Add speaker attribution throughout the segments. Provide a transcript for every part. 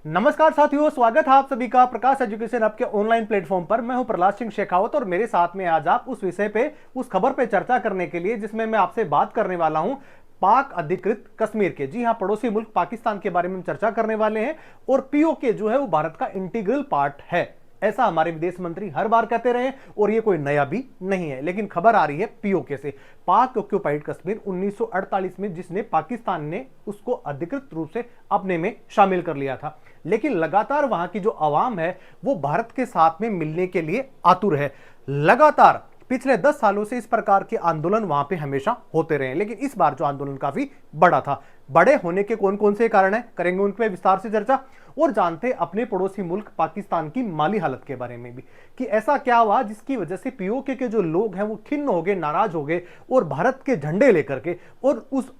Speaker 1: नमस्कार साथियों, स्वागत है आप सभी का प्रकाश एजुकेशन आपके ऑनलाइन प्लेटफॉर्म पर। मैं हूं प्रहलाद सिंह शेखावत और मेरे साथ में आज आप उस विषय पे, उस खबर पे चर्चा करने के लिए जिसमें मैं आपसे बात करने वाला हूं पाक अधिकृत कश्मीर के, जी हां, पड़ोसी मुल्क पाकिस्तान के बारे में हम चर्चा करने वाले हैं। और पीओके जो है वो भारत का इंटीग्रल पार्ट है, ऐसा हमारे विदेश मंत्री हर बार कहते रहे और ये कोई नया भी नहीं है। लेकिन खबर आ रही है पीओके से, पाक ऑक्यूपाइड कश्मीर 1948 में जिसने पाकिस्तान ने उसको अधिकृत रूप से अपने में शामिल कर लिया था। लेकिन लगातार वहां की जो आवाम है वो भारत के साथ में मिलने के लिए आतुर है। लगातार पिछले 10 सालों से इस प्रकार के आंदोलन वहां पे हमेशा होते रहे, लेकिन इस बार जो आंदोलन काफी बड़ा था। बड़े होने के कौन कौन से कारण है, करेंगे उन पे विस्तार से चर्चा। और जानते अपने पड़ोसी मुल्क पाकिस्तान की माली हालत के बारे में भी, कि ऐसा क्या हुआ जिसकी वजह से पीओके के जो लोग हैं वो खिन्न हो गए, नाराज हो गए और भारत के झंडे लेकर के, और उस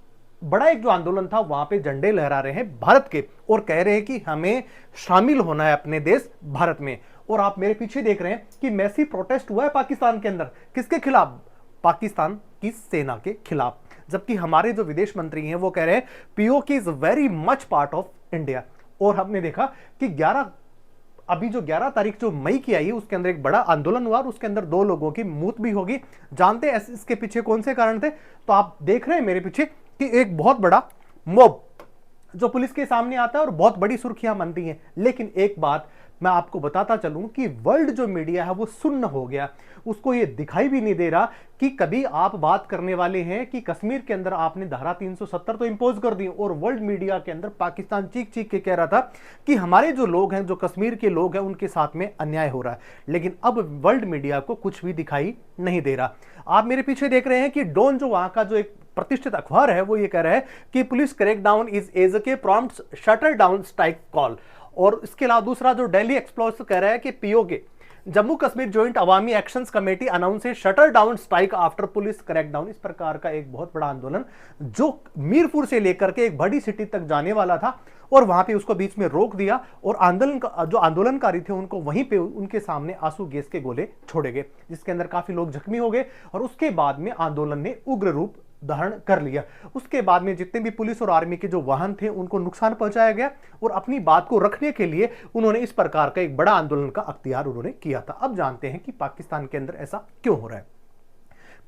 Speaker 1: बड़ा एक जो आंदोलन था वहां पे झंडे लहरा रहे हैं भारत के और कह रहे हैं कि हमें शामिल होना है अपने देश भारत में। और आप मेरे पीछे देख रहे हैं कि मैसी प्रोटेस्ट हुआ है पाकिस्तान के अंदर, किसके खिलाफ? पाकिस्तान की सेना के खिलाफ। जबकि हमारे जो विदेश मंत्री हैं वो कह रहे हैं PoK is very much part of India. और हमने देखा कि 11 तारीख जो मई की आई है उसके अंदर एक बड़ा आंदोलन हुआ और उसके अंदर 2 लोगों की मौत भी होगी। जानते हैं इसके पीछे कौन से कारण थे? तो आप देख रहे हैं मेरे पीछे कि एक बहुत बड़ा मॉब जो पुलिस के सामने आता है और बहुत बड़ी सुर्खियां बनती हैं। लेकिन एक बात मैं आपको बताता चलूं कि वर्ल्ड जो मीडिया है वो सुन्न हो गया, उसको ये दिखाई भी नहीं दे रहा कि कभी आप बात करने वाले हैं कि कश्मीर के अंदर आपने धारा 370 तो इंपोज कर दी, और वर्ल्ड मीडिया के अंदर पाकिस्तान चीख चीख के कह रहा था कि हमारे जो लोग हैं, जो कश्मीर के लोग हैं, उनके साथ में अन्याय हो रहा है। लेकिन अब वर्ल्ड मीडिया को कुछ भी दिखाई नहीं दे रहा। आप मेरे पीछे देख रहे हैं कि डॉन जो वहां का जो एक प्रतिष्ठित अखबार है वो ये कह रहा है कि पुलिस क्रैकडाउन इज एज के prompt shutter down strike call. और इसके अलावा दूसरा जो डेली एक्सप्लोरर कह रहा है कि POK Jammu Kashmir joint Awami actions committee announce shutter down strike after police crackdown. इस प्रकार का एक बहुत बड़ा आंदोलन जो मीरपुर से लेकर के एक बड़ी सिटी तक जाने वाला था और वहां पे उसको बीच में रोक दिया और जो आंदोलनकारी थे उनको वहीं पे उनके सामने आंसू गैस के गोले छोड़े गए, जिसके अंदर काफी लोग जख्मी हो गए। और उसके बाद में आंदोलन ने उग्र रूप धारण कर लिया। उसके बाद में जितने भी पुलिस और आर्मी के जो वाहन थे उनको नुकसान पहुंचाया गया और अपनी बात को रखने के लिए उन्होंने इस प्रकार का एक बड़ा आंदोलन का अख्तियार उन्होंने किया था। अब जानते हैं कि पाकिस्तान के अंदर ऐसा क्यों हो रहा है।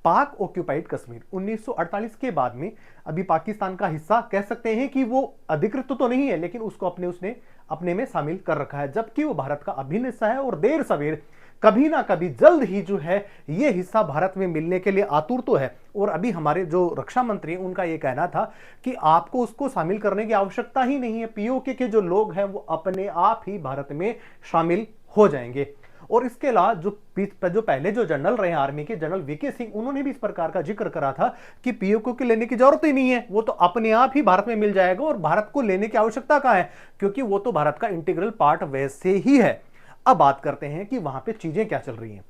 Speaker 1: पाक ऑक्यूपाइड कश्मीर 1948 के बाद में अभी पाकिस्तान का हिस्सा कह सकते हैं कि वो अधिकृत तो नहीं है, लेकिन उसको उसने अपने में शामिल कर रखा है, जबकि वो भारत का अभिन्न हिस्सा है और देर सवेर कभी ना कभी जल्द ही जो है ये हिस्सा भारत में मिलने के लिए आतुर तो है। और अभी हमारे जो रक्षा मंत्री हैं उनका ये कहना था कि आपको उसको शामिल करने की आवश्यकता ही नहीं है, पीओके के जो लोग हैं वो अपने आप ही भारत में शामिल हो जाएंगे। और इसके अलावा जो पहले जो जनरल रहे आर्मी के, जनरल वीके सिंह, उन्होंने भी इस प्रकार का जिक्र करा था कि पीओके को लेने की जरूरत ही नहीं है, वो तो अपने आप ही भारत में मिल जाएगा और भारत को लेने की आवश्यकता कहां है, क्योंकि वो तो भारत का इंटीग्रल पार्ट वैसे ही है। अब बात करते हैं कि वहां पे चीजें क्या चल रही हैं।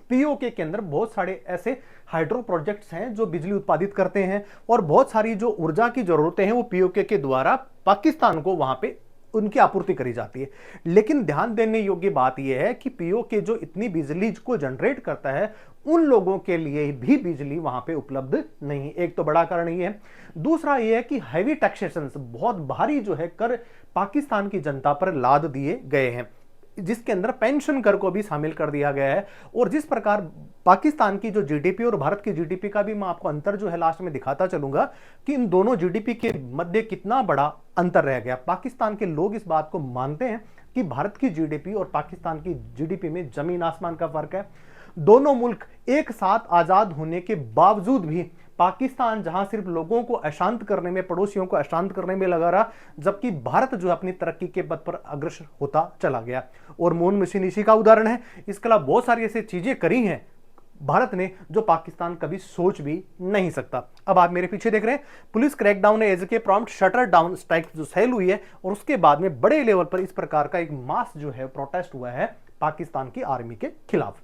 Speaker 1: पीओके के अंदर बहुत सारे ऐसे हाइड्रो प्रोजेक्ट्स हैं जो बिजली उत्पादित करते हैं और बहुत सारी जो ऊर्जा की जरूरतें हैं वो पीओके के द्वारा पाकिस्तान को वहां पे उनकी आपूर्ति करी जाती है। लेकिन ध्यान देने योग्य बात यह है कि पीओके जो इतनी बिजली को जनरेट करता है उन लोगों के लिए भी बिजली वहां पे उपलब्ध नहीं है। एक तो बड़ा कारण ये है। दूसरा ये है कि हैवी टैक्सेशन, बहुत भारी जो है कर पाकिस्तान की जनता पर लाद दिए गए हैं, जिसके अंदर पेंशन कर को भी शामिल कर दिया गया है। और जिस प्रकार पाकिस्तान की जो जीडीपी और भारत की जीडीपी का भी मैं आपको अंतर जो है लास्ट में दिखाता चलूंगा कि इन दोनों जीडीपी के मध्य कितना बड़ा अंतर रह गया। पाकिस्तान के लोग इस बात को मानते हैं कि भारत की जीडीपी और पाकिस्तान की जीडीपी में जमीन आसमान का फर्क है। दोनों मुल्क एक साथ आजाद होने के बावजूद भी पाकिस्तान जहां सिर्फ लोगों को अशांत करने में, पड़ोसियों को अशांत करने में लगा रहा, जबकि भारत जो अपनी तरक्की के पथ पर अग्रसर होता चला गया। और मून मिशन इसी का उदाहरण है। इसके अलावा बहुत सारी ऐसी चीजें करी हैं भारत ने जो पाकिस्तान कभी सोच भी नहीं सकता। अब आप मेरे पीछे देख रहे हैं पुलिस क्रैकडाउन एज के प्रॉम्प्ट शटर डाउन स्ट्राइक जो सेल हुई है और उसके बाद में बड़े लेवल पर इस प्रकार का एक मास जो है प्रोटेस्ट हुआ है पाकिस्तान की आर्मी के खिलाफ।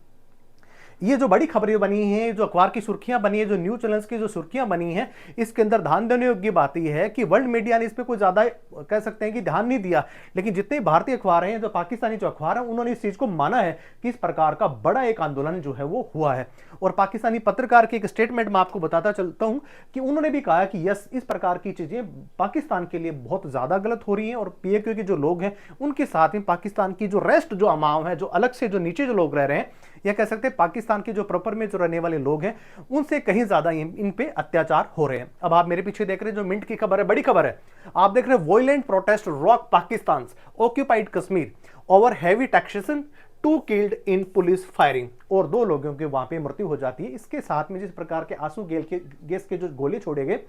Speaker 1: ये जो बड़ी खबरें बनी हैं, जो अखबार की सुर्खियां बनी है, जो न्यूज चैनल्स की जो सुर्खियां बनी हैं, इसके अंदर ध्यान देने योग्य बात यह है कि वर्ल्ड मीडिया ने इस पर कोई ज्यादा कह सकते हैं कि ध्यान नहीं दिया, लेकिन जितने भारतीय अखबार हैं, जो पाकिस्तानी जो अखबार हैं, उन्होंने इस चीज को माना है कि इस प्रकार का बड़ा एक आंदोलन जो है वो हुआ है। और पाकिस्तानी पत्रकार के एक स्टेटमेंट में आपको बताता चलता हूं कि उन्होंने भी कहा कि यस, इस प्रकार की चीजें पाकिस्तान के लिए बहुत ज्यादा गलत हो रही हैं और पीएक्यू के जो लोग हैं उनके साथ में पाकिस्तान की जो रेस्ट जो अमाव है, जो अलग से जो नीचे जो लोग रह रहे हैं, या कह सकते हैं पाकिस्तान के जो प्रॉपर में जो रहने वाले लोग हैं, उनसे कहीं ज्यादा इन पे अत्याचार हो रहे हैं। अब आप मेरे पीछे देख रहे हैं जो मिंट की खबर है, बड़ी खबर है, आप देख रहे हैं violent protest rock Pakistan occupied Kashmir over heavy taxation, 2 killed in police firing, और 2 लोगों की वहां पे मृत्यु हो जाती है। इसके साथ में जिस प्रकार के आंसू गैस के जो गोले छोड़े गए,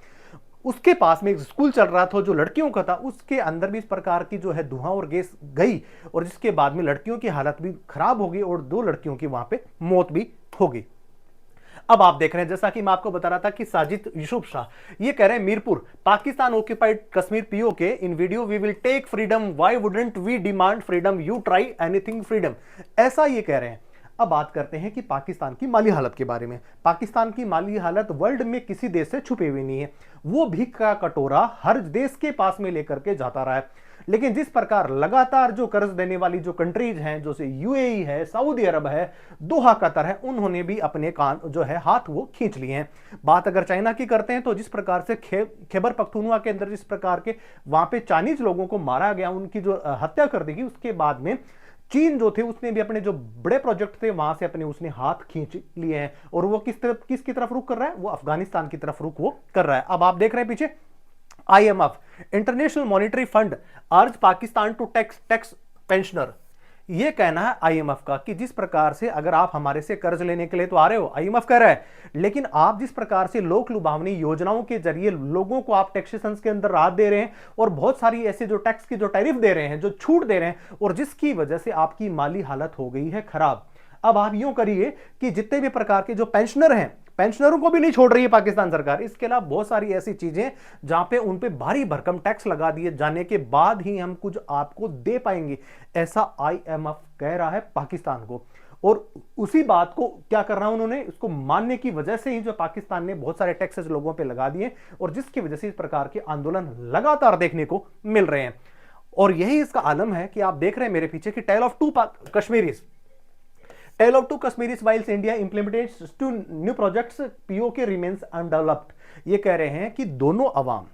Speaker 1: उसके पास में एक स्कूल चल रहा था जो लड़कियों का था, उसके अंदर भी इस प्रकार की जो है धुआं और गैस गई, और जिसके बाद में लड़कियों की हालत भी खराब हो गई और 2 लड़कियों की वहां पे मौत भी हो गई। अब आप देख रहे हैं, जैसा कि मैं आपको बता रहा था कि साजिद यूसुफ शाह ये कह रहे हैं Mirpur Pakistan occupied Kashmir POK in video we will take freedom, why wouldn't we demand freedom, you try anything freedom, ऐसा ये कह रहे हैं। अब बात करते हैं कि पाकिस्तान की माली हालत के बारे में। पाकिस्तान की माली हालत वर्ल्ड में किसी देश से छुपी हुई नहीं है, वो भीख का कटोरा हर देश के पास में लेकर के जाता रहा है। लेकिन जिस प्रकार लगातार जो कर्ज देने वाली जो कंट्रीज हैं, जैसे यूएई है, सऊदी अरब है, दोहा कतर है, उन्होंने भी अपने कान जो है हाथ वो खींच लिए हैं। बात अगर चाइना की करते हैं तो जिस प्रकार से खैबर पख्तूनख्वा के अंदर जिस प्रकार के वहां पे चाइनीज लोगों को मारा गया, उनकी जो हत्या कर दी गई, उसके बाद में चीन जो थे उसने भी अपने जो बड़े प्रोजेक्ट थे वहां से अपने उसने हाथ खींच लिए हैं, और वो किसकी तरफ रुख कर रहा है, वो अफगानिस्तान की तरफ रुख वो कर रहा है। अब आप देख रहे हैं पीछे IMF इंटरनेशनल मॉनिटरी फंड अर्ज पाकिस्तान टू टैक्स पेंशनर, ये कहना है IMF का कि जिस प्रकार से अगर आप हमारे से कर्ज लेने के लिए तो आ रहे हो, IMF कह रहा है, लेकिन आप जिस प्रकार से लोक लुभावनी योजनाओं के जरिए लोगों को आप टैक्सेशन के अंदर राहत दे रहे हैं और बहुत सारी ऐसे जो टैक्स की जो टैरिफ दे रहे हैं, जो छूट दे रहे हैं, और जिसकी वजह से आपकी माली हालत हो गई है खराब। अब आप यूं करिए कि जितने भी प्रकार के जो पेंशनर हैं, पेंशनरों को भी नहीं छोड़ रही है पाकिस्तान सरकार। इसके अलावा बहुत सारी ऐसी चीजें जहां पे उन पे भारी भरकम टैक्स लगा दिए जाने के बाद ही हम कुछ आपको दे पाएंगे, ऐसा IMF कह रहा है पाकिस्तान को। और उसी बात को क्या कर रहा है उन्होंने, इसको मानने की वजह से ही जो पाकिस्तान ने बहुत सारे टैक्सेस लोगों पे लगा दिए, और जिसकी वजह से इस प्रकार के आंदोलन लगातार देखने को मिल रहे हैं। और यही इसका आलम है कि आप देख रहे हैं मेरे पीछे कि tale of two Kashmiris, tale of two Kashmiris whiles India implements 2 new projects, POK remains undeveloped. ये कह रहे हैं कि दोनों अवाम,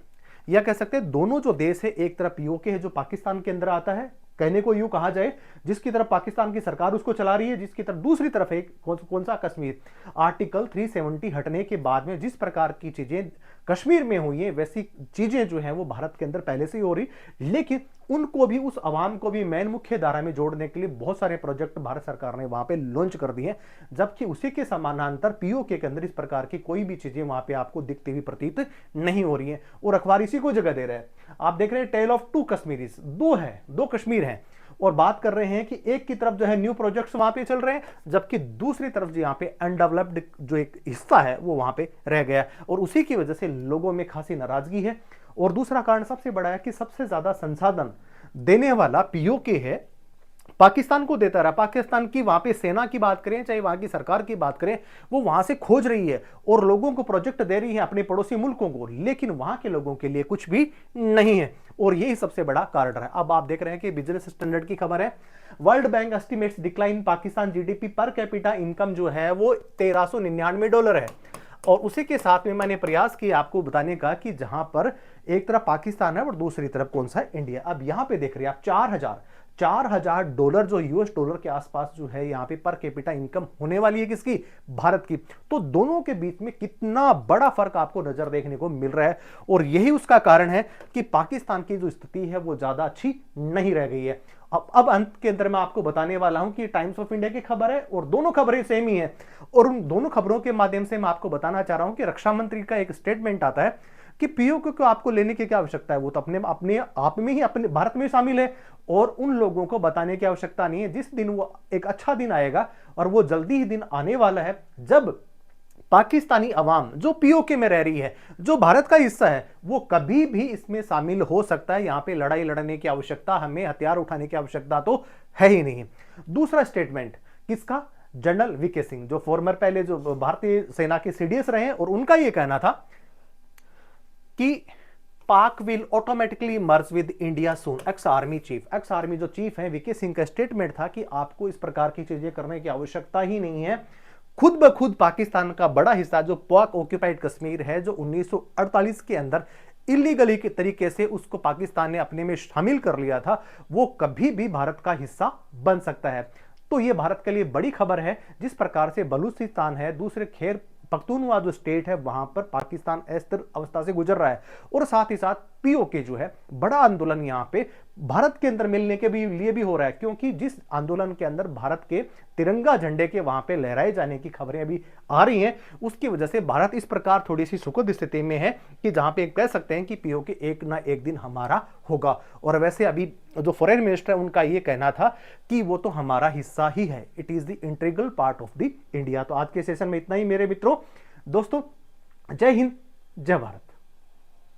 Speaker 1: या कह सकते हैं दोनों जो देश है, एक तरफ पीओके है जो पाकिस्तान के अंदर आता है, कहने को यूं कहा जाए जिसकी तरफ पाकिस्तान की सरकार उसको चला रही है, जिसकी तरफ दूसरी तरफ है कौन सा कश्मीर। आर्टिकल 370 हटने के बाद में जिस प्रकार की चीजें कश्मीर में हुई है, वैसी चीजें जो हैं वो भारत के अंदर पहले से ही हो रही, लेकिन उनको भी, उस अवाम को भी मेन मुख्य धारा में जोड़ने के लिए बहुत सारे प्रोजेक्ट भारत सरकार ने वहां पे लॉन्च कर दिए, जबकि उसी के समानांतर पीओके के अंदर इस प्रकार की कोई भी चीजें वहां पे आपको दिखती हुई प्रतीत नहीं हो रही है, और अखबार इसी को जगह दे रहे हैं। आप देख रहे हैं टेल ऑफ 2 कश्मीरीज, 2 कश्मीर हैं, और बात कर रहे हैं कि एक की तरफ जो है न्यू प्रोजेक्ट्स वहां पे चल रहे हैं, जबकि दूसरी तरफ जो यहाँ पे अनडेवलप्ड जो एक हिस्सा है वो वहां पे रह गया, और उसी की वजह से लोगों में खासी नाराजगी है। और दूसरा कारण सबसे बड़ा है कि सबसे ज्यादा संसाधन देने वाला पीओके है, पाकिस्तान को देता रहा। पाकिस्तान की वहां पे सेना की बात करें, चाहे वहां की सरकार की बात करें, वो वहां से खोज रही है और लोगों को प्रोजेक्ट दे रही है, अपने पड़ोसी मुल्कों को, लेकिन वहां के लोगों के लिए कुछ भी नहीं है, और यही सबसे बड़ा कारण है। अब आप देख रहे हैं कि बिजनेस स्टैंडर्ड की खबर है, world bank estimates decline Pakistan GDP per capita income जो है वो $1399 है। और उसी के साथ में मैंने प्रयास किया आपको बताने का कि जहां पर एक तरफ पाकिस्तान है और दूसरी तरफ कौन सा है, इंडिया। अब यहां पे देख रहे हैं आप $4000 जो यूएस डॉलर के आसपास जो है यहाँ पे पर कैपिटा इनकम होने वाली है किसकी, भारत की। तो दोनों के बीच में कितना बड़ा फर्क आपको नजर देखने को मिल रहा है, और यही उसका कारण है कि पाकिस्तान की जो स्थिति है वो ज्यादा अच्छी नहीं रह गई है। अब अंत के अंदर मैं आपको बताने वाला हूं कि टाइम्स ऑफ इंडिया की खबर है और दोनों खबरें सेम ही है, और उन दोनों खबरों के माध्यम से मैं आपको बताना चाह रहा हूं कि रक्षा मंत्री का एक स्टेटमेंट आता है कि पीओके को आपको लेने की क्या आवश्यकता है, वो तो अपने आप में ही अपने भारत में शामिल है, और उन लोगों को बताने की आवश्यकता नहीं है। जिस दिन वो एक अच्छा दिन आएगा, और वो जल्दी ही दिन आने वाला है, जब पाकिस्तानी अवाम जो पीओके में रह रही है, जो भारत का हिस्सा है, वो कभी भी इसमें शामिल हो सकता है। यहां पे लड़ाई लड़ने की आवश्यकता, हमें हथियार उठाने की आवश्यकता तो है ही नहीं। दूसरा स्टेटमेंट किसका, जनरल वीके सिंह, जो फॉर्मर पहले जो भारतीय सेना के सीडीएस रहे हैं, और उनका यह कहना था कि पाक will automatically merge with India soon. Ex army जो चीफ है वीके सिंह का स्टेटमेंट था कि आपको इस प्रकार की चीजें करने की आवश्यकता ही नहीं है। खुद ब खुद पाकिस्तान का बड़ा हिस्सा जो पाक ऑक्यूपाइड कश्मीर है, जो 1948 के अंदर इलीगली के तरीके से उसको पाकिस्तान ने अपने में शामिल कर लिया था, वो कभी भी भारत का हिस्सा बन सकता है। तो ये भारत के लिए बड़ी खबर है। जिस प्रकार से बलूचिस्तान है, दूसरे खैर पख्तूनख्वा जो स्टेट है, वहां पर पाकिस्तान अस्थिर अवस्था से गुजर रहा है, और साथ ही साथ पीओके जो है बड़ा आंदोलन यहां पे भारत के अंदर मिलने के भी लिए भी हो रहा है, क्योंकि जिस आंदोलन के अंदर भारत के तिरंगा झंडे के वहां पे लहराए जाने की खबरें अभी आ रही हैं, उसकी वजह से भारत इस प्रकार थोड़ी सी सुखद स्थिति में है कि जहां पे कह सकते हैं कि पीओके एक ना एक दिन हमारा होगा। और वैसे अभी जो फॉरेन मिनिस्टर है उनका यह कहना था कि वो तो हमारा हिस्सा ही है, it is the integral part of the India. तो आज के सेशन में इतना ही मेरे मित्रों। दोस्तों, जय हिंद, जय भारत।